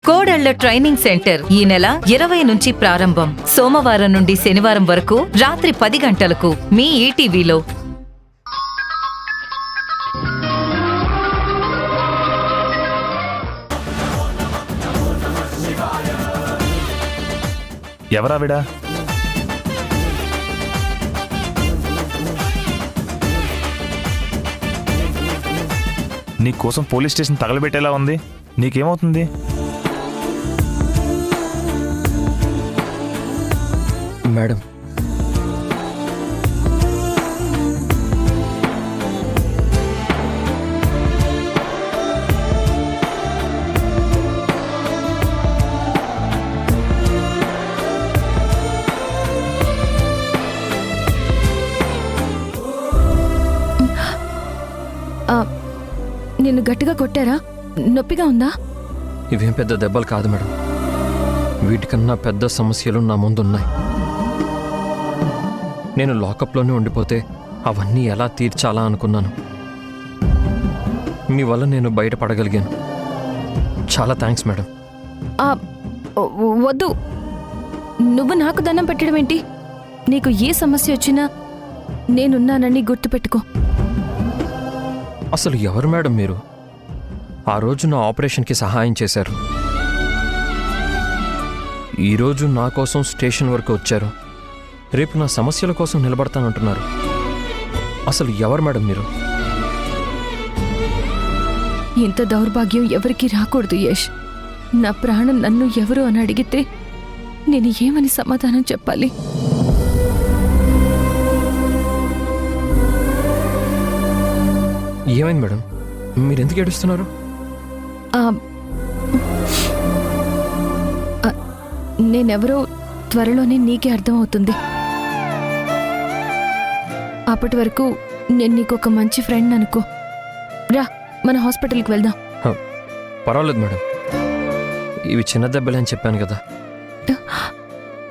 కోడళ్ల training centre ఈ నెల 20 నుంచి ప్రారంభం. సోమవారం నుండి శనివారం వరకు రాత్రి 10 గంటలకు మీ ఈటీవీలో. ఎవరావిడా? నీకోసం పోలీస్ స్టేషన్ తగలబెట్టేలా ఉంది. నీకేమవుతుంది? మేడం, నిన్ను గట్టిగా కొట్టారా? నొప్పిగా ఉందా? ఇవేం పెద్ద దెబ్బలు కాదు మేడం. వీటికన్నా పెద్ద సమస్యలు నా ముందున్నాయి. నేను లాకప్లోనే ఉండిపోతే అవన్నీ ఎలా తీర్చాలా అనుకున్నాను. మీ వల్ల నేను బయటపడగలిగాను. చాలా థ్యాంక్స్ మేడం. వద్దు, నువ్వు నాకు దండం పెట్టడం ఏంటి? నీకు ఏ సమస్య వచ్చినా నేనున్నానని గుర్తుపెట్టుకో. అసలు ఎవరు మేడం మీరు? ఆ రోజు నా ఆపరేషన్కి సహాయం చేశారు. ఈరోజు నా కోసం స్టేషన్ వరకు వచ్చారు. రేపు నా సమస్యల కోసం నిలబడతానంటున్నారు. అసలు ఎవరు మేడం మీరు? ఇంత దౌర్భాగ్యం ఎవరికి రాకూడదు యష్. నా ప్రాణం నన్ను ఎవరు అని అడిగితే నేను ఏమని సమాధానం చెప్పాలి? ఏమైంది మేడం? మీరెందుకు ఏడుస్తున్నారు? నేనెవరో త్వరలోనే నీకే అర్థమవుతుంది. అప్పటి వరకు నేను నీకు ఒక మంచి ఫ్రెండ్ అనుకో. రా, మన హాస్పిటల్కి వెళ్దాం. పర్వాలేదు మేడం, ఇవి చిన్న దెబ్బలే అని చెప్పాను కదా.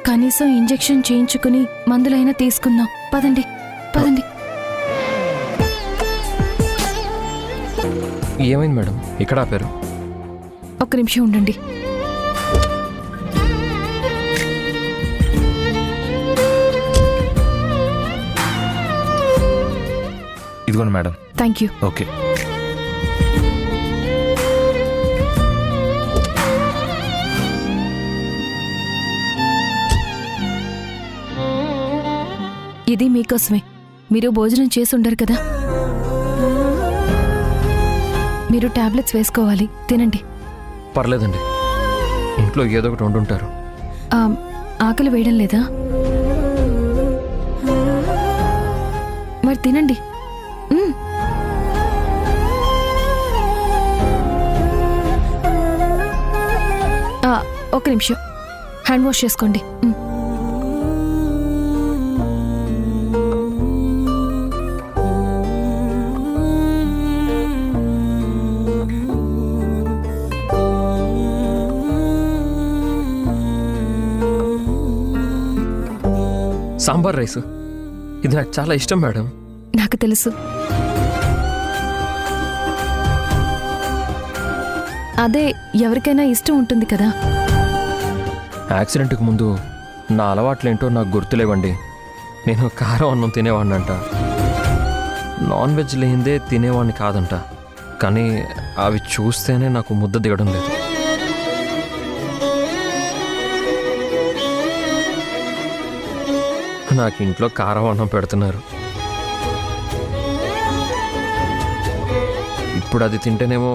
కనీసం ఇంజెక్షన్ చేయించుకుని మందులైనా తీసుకుందాం. పదండి పదండి. ఏమైంది మేడం? ఇక్కడ ఆపారు. ఒక్క నిమిషం ఉండండి. ఇదిగోండి మేడం. Thank you. ఓకే. ఇది మీకోసమే. మీరు భోజనం చేసి ఉండరు కదా. మీరు టాబ్లెట్స్ వేసుకోవాలి. తినండి. పర్లేదండి, ఇంట్లో ఏదో ఒకటి వండుంటారు. ఆకలి వేయడం లేదా? మరి తినండి. ఒక నిమిషం, హ్యాండ్ వాష్ చేసుకోండి. సాంబార్ రైస్, ఇది నాకు చాలా ఇష్టం మేడం. నాకు తెలుసు. అదే ఎవరికైనా ఇష్టం ఉంటుంది కదా. యాక్సిడెంట్కి ముందు నా అలవాట్లేంటో నాకు గుర్తులేవండి. నేను కారం అన్నం తినేవాడినంట, నాన్ వెజ్ లేనిదే తినేవాడిని కాదంట. కానీ అవి చూస్తేనే నాకు ముద్ద దిగడం లేదు. నాకు ఇంట్లో కారం అన్నం పెడుతున్నారు. ఇప్పుడు అది తింటేనేమో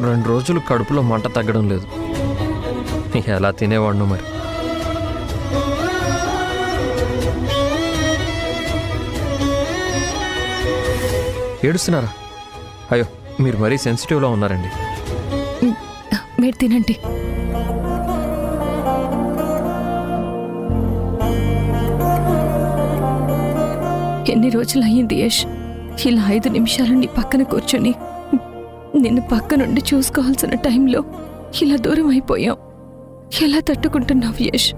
2 రోజులు కడుపులో మంట తగ్గడం లేదు. ఎలా తినేవాడిను మరి. ఏడుస్తున్నారా? అయ్యో, మీరు మరీ సెన్సిటివ్లో ఉన్నారండి. మీరు తినండి. ఎన్ని రోజులు అయ్యింది యష్ ఇలా 5 నిమిషాలు నీ పక్కన కూర్చొని నిన్ను పక్క నుండి చూసుకోవాల్సిన టైంలో ఇలా దూరం అయిపోయాం. ఎలా తట్టుకుంటున్నావు యష్?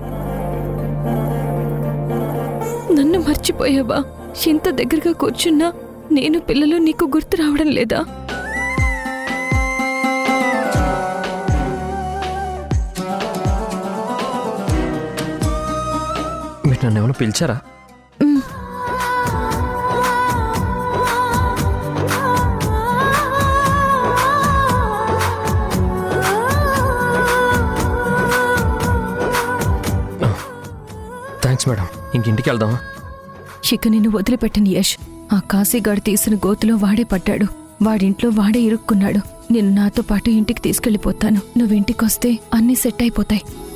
నన్ను మర్చిపోయావా? ఎంత దగ్గరగా కూర్చున్నా నేను పిల్లలు నీకు గుర్తు రావడం లేదా? నన్ను ఏమైనా పిలిచారా? మ్, థ్యాంక్స్ మేడం. ఇంటికి వెళ్దామా? ఇక నిన్ను వదిలిపెట్టను యష్. ఆ కాశీగాడు తీసిన గోతులో వాడే పడ్డాడు. వాడింట్లో వాడే ఇరుక్కున్నాడు. నేను నాతో పాటు ఇంటికి తీసుకెళ్లిపోతాను. నువ్వింటికొస్తే అన్నీ సెట్ అయిపోతాయి.